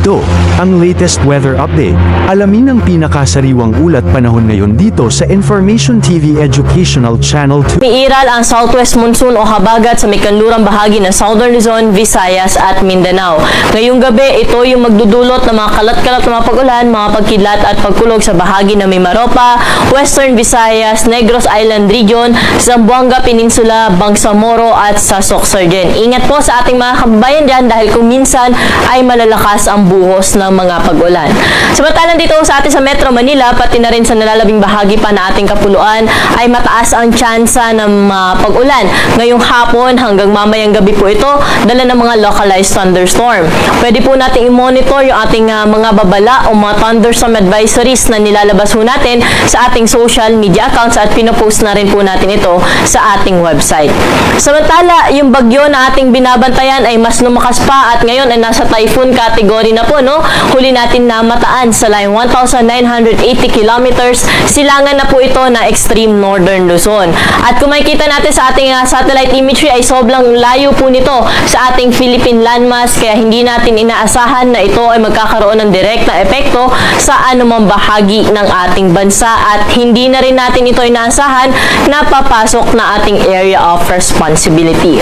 Ito, ang latest weather update. Alamin ang pinakasariwang ulat panahon ngayon dito sa Information TV Educational Channel 2. Umiiral ang southwest monsoon o habagat sa may kanlurang bahagi ng Southern Luzon, Visayas at Mindanao. Ngayong gabi, ito yung magdudulot ng mga kalat-kalat na mga pag-ulan, mga pagkidlat at pagkulog sa bahagi ng Mimaropa, Western Visayas, Negros Island Region, Zamboanga Peninsula, Bangsamoro at sa Sorsogon. Ingat po sa ating mga kababayan dyan dahil kung minsan ay malalakas ang buhos ng mga pag-ulan. Samantalang dito sa atin sa Metro Manila, pati na rin sa nalalabing bahagi pa na ating kapuluan, ay mataas ang tsansa ng pag-ulan. Ngayong hapon hanggang mamayang gabi po ito, dala ng mga localized thunderstorm. Pwede po natin i-monitor yung ating mga babala o mga thunderstorm advisories na nilalabas po natin sa ating social media accounts at pinopost na rin po natin ito sa ating website. Samantala, yung bagyo na ating binabantayan ay mas lumakas pa at ngayon ay nasa typhoon category na po, no? Huli natin na mataan sa line 1,980 kilometers. Silangan na po ito na extreme northern Luzon. At kung makikita natin sa ating satellite imagery ay sobrang layo po nito sa ating Philippine landmass kaya hindi natin inaasahan na ito ay magkakaroon ng direct na epekto sa anumang bahagi ng ating bansa at hindi na rin natin ito inaasahan na papasok na ating area of responsibility.